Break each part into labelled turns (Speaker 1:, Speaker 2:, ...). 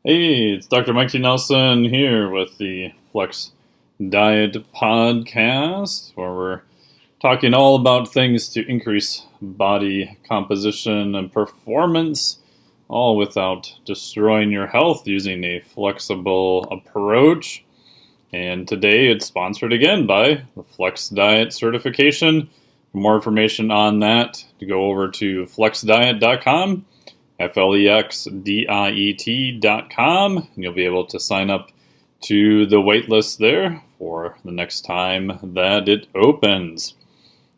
Speaker 1: Hey, it's Dr. Mikey Nelson here with the Flex Diet Podcast, where we're talking all about things to increase body composition and performance, all without destroying your health using a flexible approach. And today it's sponsored again by the Flex Diet Certification. For more information on that, to go over to flexdiet.com. FLEXDIET.com, and you'll be able to sign up to the waitlist there for the next time that it opens.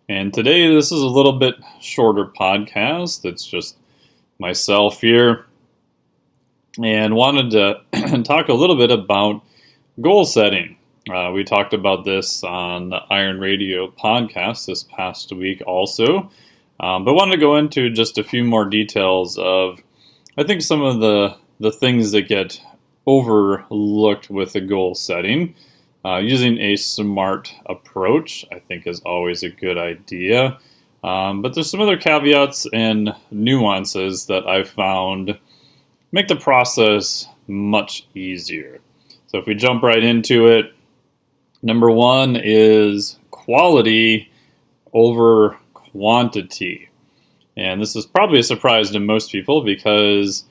Speaker 1: And today, this is a little bit shorter podcast. It's just myself here, and wanted to talk a little bit about goal setting. We talked about this on the Iron Radio podcast this past week also. But wanted to go into just a few more details of, I think, some of the things that get overlooked with the goal setting. Using a smart approach, I think, is always a good idea. But there's some other caveats and nuances that I've found make the process much easier. So if we jump right into it, number one is quality over quantity. And this is probably a surprise to most people because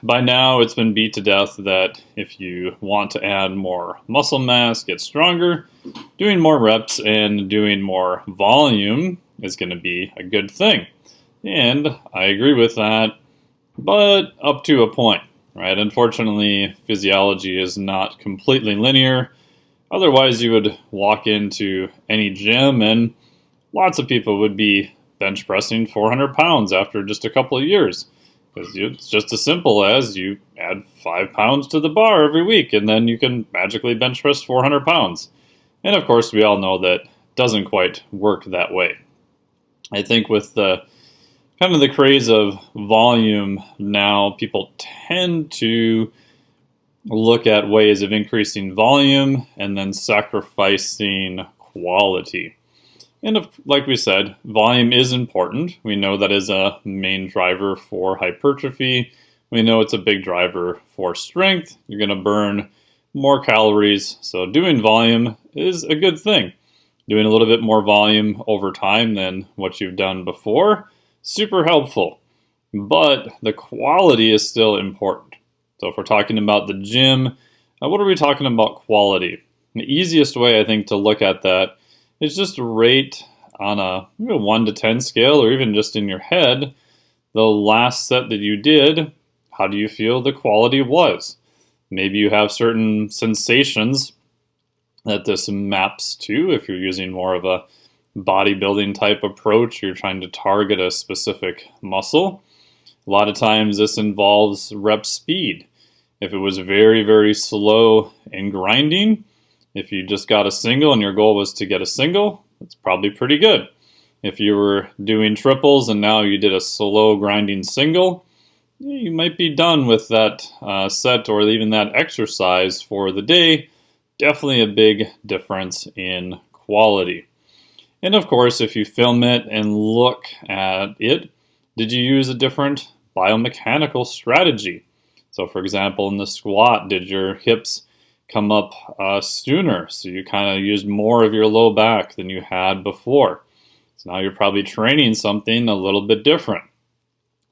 Speaker 1: by now it's been beat to death that if you want to add more muscle mass, get stronger, doing more reps and doing more volume is going to be a good thing. And I agree with that, but up to a point, right? Unfortunately, physiology is not completely linear. Otherwise, you would walk into any gym and lots of people would be bench pressing 400 pounds after just a couple of years. Because it's just as simple as you add 5 pounds to the bar every week and then you can magically bench press 400 pounds. And of course, we all know that doesn't quite work that way. I think with the kind of the craze of volume now, people tend to look at ways of increasing volume and then sacrificing quality. And like we said, volume is important. We know that is a main driver for hypertrophy. We know it's a big driver for strength. You're going to burn more calories. So doing volume is a good thing. Doing a little bit more volume over time than what you've done before, super helpful. But the quality is still important. So if we're talking about the gym, what are we talking about quality? The easiest way, I think, to look at that is just rate on a 1 to 10 scale, or even just in your head, the last set that you did, how do you feel the quality was? Maybe you have certain sensations that this maps to. If you're using more of a bodybuilding type approach, you're trying to target a specific muscle. A lot of times this involves rep speed. If it was very, very slow and grinding, if you just got a single and your goal was to get a single, that's probably pretty good. If you were doing triples and now you did a slow grinding single, you might be done with that set or even that exercise for the day. Definitely a big difference in quality. And of course, if you film it and look at it, did you use a different biomechanical strategy? So for example, in the squat, did your hips come up sooner, so you kind of used more of your low back than you had before? So now you're probably training something a little bit different.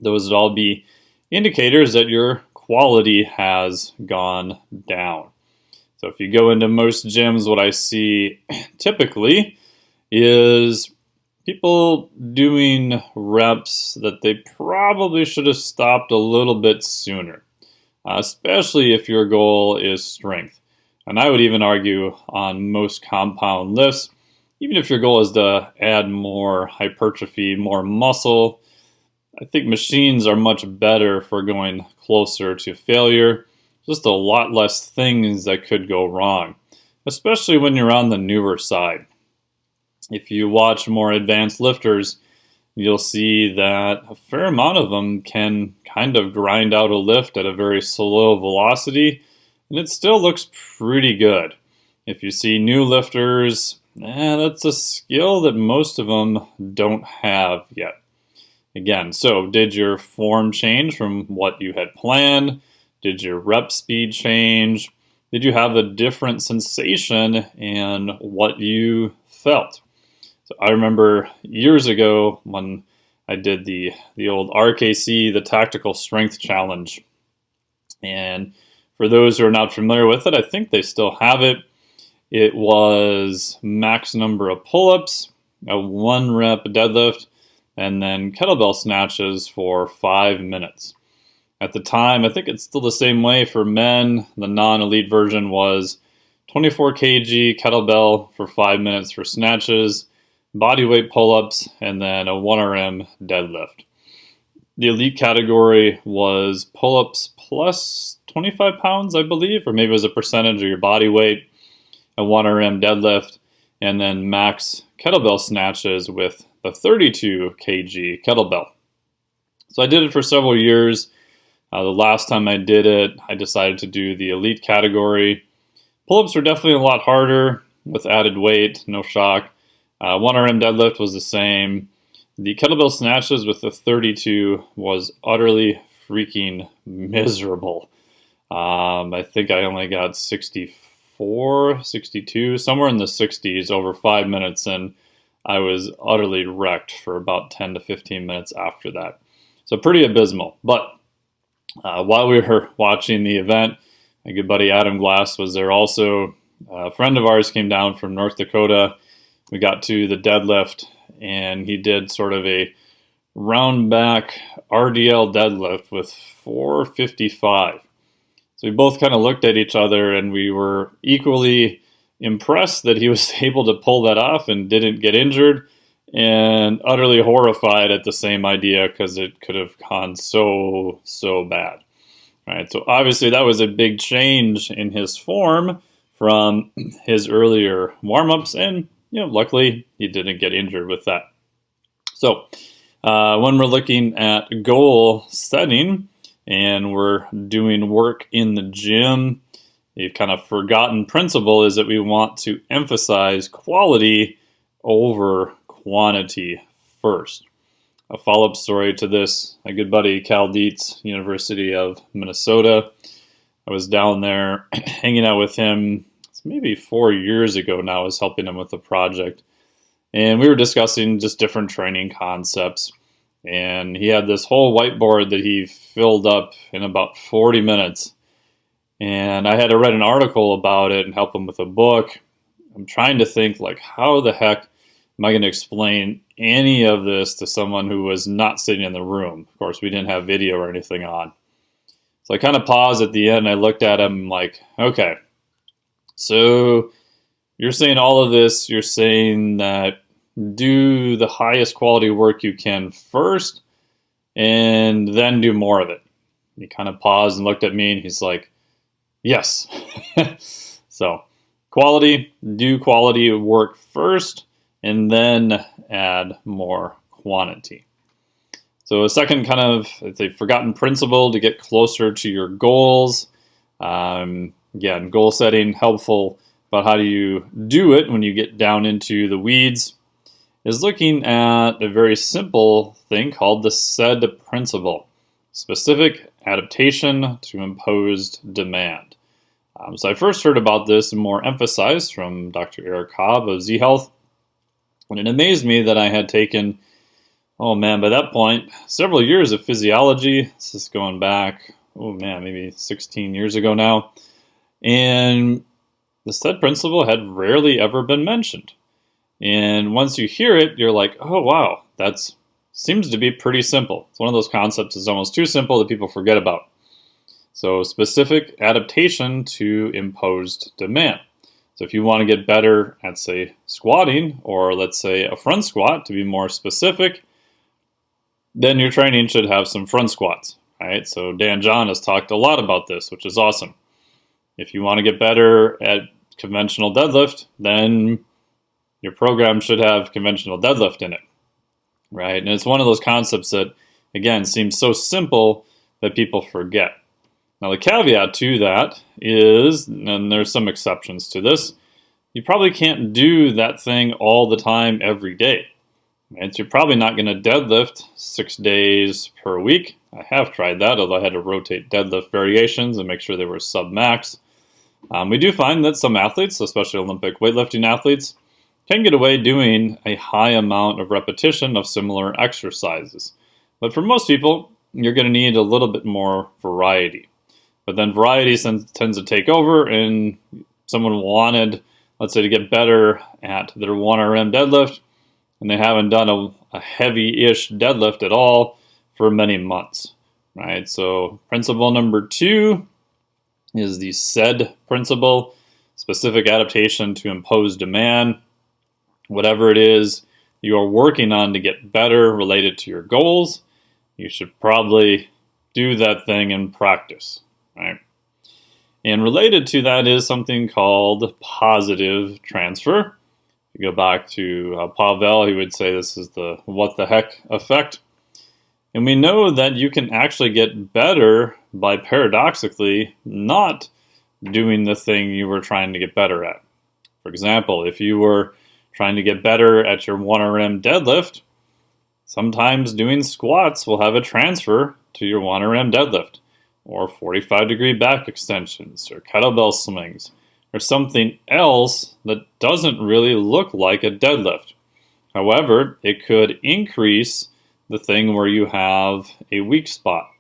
Speaker 1: Those would all be indicators that your quality has gone down. So if you go into most gyms, what I see typically is people doing reps that they probably should have stopped a little bit sooner, especially if your goal is strength. And I would even argue on most compound lifts, even if your goal is to add more hypertrophy, more muscle, I think machines are much better for going closer to failure. Just a lot less things that could go wrong, especially when you're on the newer side. If you watch more advanced lifters, you'll see that a fair amount of them can kind of grind out a lift at a very slow velocity, and it still looks pretty good. If you see new lifters, that's a skill that most of them don't have yet. Again, so did your form change from what you had planned? Did your rep speed change? Did you have a different sensation in what you felt? So I remember years ago when I did the old RKC, the Tactical Strength Challenge. And for those who are not familiar with it, I think they still have it. It was max number of pull-ups, a 1 rep deadlift, and then kettlebell snatches for 5 minutes. At the time, I think it's still the same way for men. The non-elite version was 24 kg kettlebell for 5 minutes for snatches, body weight pull-ups, and then a 1RM deadlift. The elite category was pull-ups plus 25 pounds, I believe, or maybe it was a percentage of your body weight, a 1RM deadlift, and then max kettlebell snatches with the 32 kg kettlebell. So I did it for several years. The last time I did it, I decided to do the elite category. Pull-ups were definitely a lot harder with added weight, no shock. 1RM deadlift was the same. The kettlebell snatches with the 32 was utterly freaking miserable. I think I only got 64, 62, somewhere in the 60s over 5 minutes, and I was utterly wrecked for about 10 to 15 minutes after that. So pretty abysmal. But while we were watching the event, my good buddy Adam Glass was there also. A friend of ours came down from North Dakota. We got to the deadlift, and he did sort of a round back RDL deadlift with 455. So we both kind of looked at each other, and we were equally impressed that he was able to pull that off and didn't get injured, and utterly horrified at the same idea because it could have gone so bad. All right, so obviously that was a big change in his form from his earlier warm-ups, and luckily he didn't get injured with that. So when we're looking at goal setting and we're doing work in the gym, a kind of forgotten principle is that we want to emphasize quality over quantity first. A follow-up story to this, my good buddy Cal Dietz, University of Minnesota. I was down there hanging out with him maybe 4 years ago now. I was helping him with a project. And we were discussing just different training concepts. And he had this whole whiteboard that he filled up in about 40 minutes. And I had to write an article about it and help him with a book. I'm trying to think, like, how the heck am I going to explain any of this to someone who was not sitting in the room? Of course, we didn't have video or anything on. So I kind of paused at the end. I looked at him like, okay, so you're saying all of this. You're saying that do the highest quality work you can first and then do more of it. He kind of paused and looked at me, and he's like, yes. So do quality work first and then add more quantity. So a second kind of, it's a forgotten principle to get closer to your goals. Again, goal setting, helpful, but how do you do it when you get down into the weeds, is looking at a very simple thing called the SAID principle, specific adaptation to imposed demand. So I first heard about this and more emphasized from Dr. Eric Cobb of Z Health, and it amazed me that I had taken, by that point, several years of physiology. This is going back, maybe 16 years ago now. And the SAID principle had rarely ever been mentioned. And once you hear it, you're like, oh, wow, that seems to be pretty simple. It's one of those concepts that's almost too simple that people forget about. So specific adaptation to imposed demand. So if you want to get better at, say, squatting, or let's say a front squat to be more specific, then your training should have some front squats, right? So Dan John has talked a lot about this, which is awesome. If you want to get better at conventional deadlift, then your program should have conventional deadlift in it, right? And it's one of those concepts that, again, seems so simple that people forget. Now, the caveat to that is, and there's some exceptions to this, you probably can't do that thing all the time every day. Right? So you're probably not going to deadlift 6 days per week. I have tried that, although I had to rotate deadlift variations and make sure they were sub-max. We do find that some athletes, especially Olympic weightlifting athletes, can get away doing a high amount of repetition of similar exercises. But for most people, you're going to need a little bit more variety. But then variety tends to take over, and someone wanted, let's say, to get better at their 1RM deadlift, and they haven't done a heavy-ish deadlift at all for many months, right? So principle number 2 is the SAID principle, specific adaptation to imposed demand. Whatever it is you are working on to get better related to your goals, you should probably do that thing in practice, right? And related to that is something called positive transfer. If you go back to Pavel, he would say this is the what the heck effect. And we know that you can actually get better by paradoxically not doing the thing you were trying to get better at. For example, if you were trying to get better at your 1RM deadlift, sometimes doing squats will have a transfer to your 1RM deadlift, or 45-degree back extensions, or kettlebell swings, or something else that doesn't really look like a deadlift. However, it could increase the thing where you have a weak spot.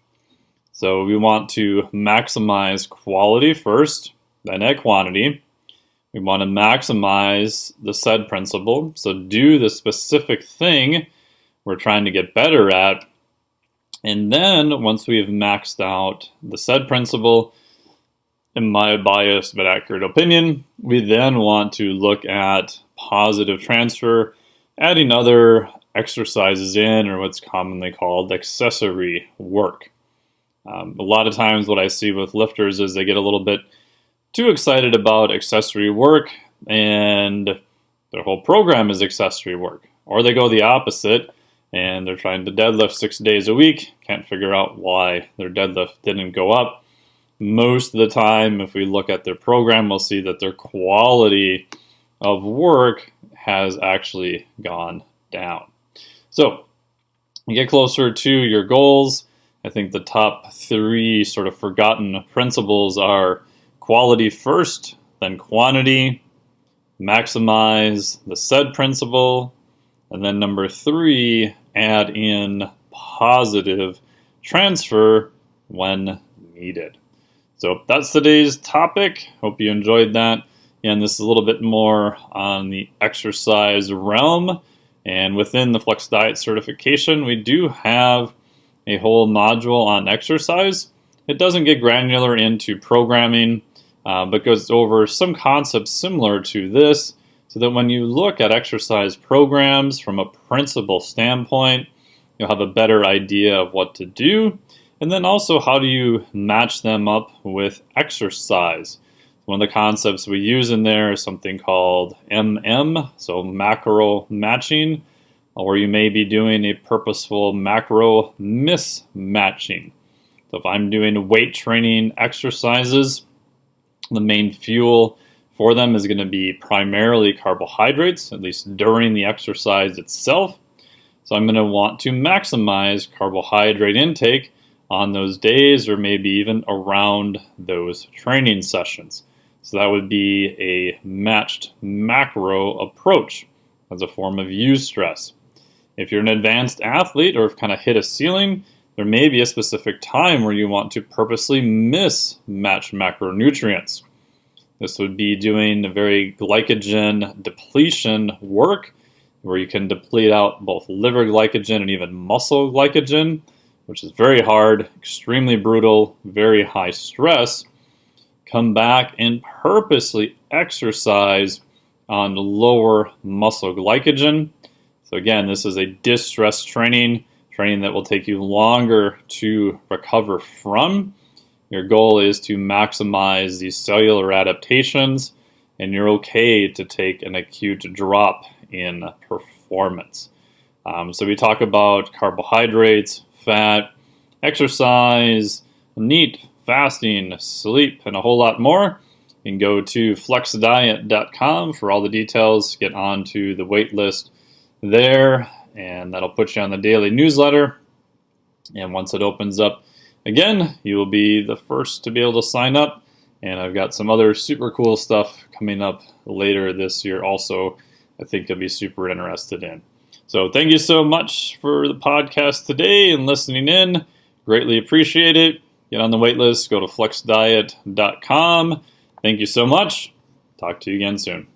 Speaker 1: So we want to maximize quality first, then add quantity. We want to maximize the SAID principle, so do the specific thing we're trying to get better at. And then once we have maxed out the SAID principle, in my biased but accurate opinion, we then want to look at positive transfer, adding other exercises in, or what's commonly called accessory work. A lot of times what I see with lifters is they get a little bit too excited about accessory work, and their whole program is accessory work. Or they go the opposite, and they're trying to deadlift 6 days a week, can't figure out why their deadlift didn't go up. Most of the time, if we look at their program, we'll see that their quality of work has actually gone down. So, you get closer to your goals. I think the top 3 sort of forgotten principles are quality first, then quantity, maximize the SAID principle, and then number 3, add in positive transfer when needed. So that's today's topic. Hope you enjoyed that. And this is a little bit more on the exercise realm. And within the Flex Diet certification, we do have a whole module on exercise. It doesn't get granular into programming, but goes over some concepts similar to this, so that when you look at exercise programs from a principle standpoint, you'll have a better idea of what to do. And then also, how do you match them up with exercise? One of the concepts we use in there is something called so macro matching, where you may be doing a purposeful macro mismatching. So if I'm doing weight training exercises, the main fuel for them is going to be primarily carbohydrates, at least during the exercise itself. So I'm going to want to maximize carbohydrate intake on those days, or maybe even around those training sessions. So that would be a matched macro approach as a form of eustress. If you're an advanced athlete or have kind of hit a ceiling, there may be a specific time where you want to purposely mismatch macronutrients. This would be doing a very glycogen depletion work, where you can deplete out both liver glycogen and even muscle glycogen, which is very hard, extremely brutal, very high stress. Come back and purposely exercise on lower muscle glycogen. So again, this is a distress training that will take you longer to recover from. Your goal is to maximize these cellular adaptations, and you're okay to take an acute drop in performance. So we talk about carbohydrates, fat, exercise, NEAT, fasting, sleep, and a whole lot more. You can go to flexdiet.com for all the details. Get onto the wait list there, and that'll put you on the daily newsletter. And once it opens up again, you will be the first to be able to sign up. And I've got some other super cool stuff coming up later this year also I think you'll be super interested in. So thank you so much for the podcast today and listening in. Greatly appreciate it. Get on the wait list. Go to flexdiet.com. Thank you so much. Talk to you again soon.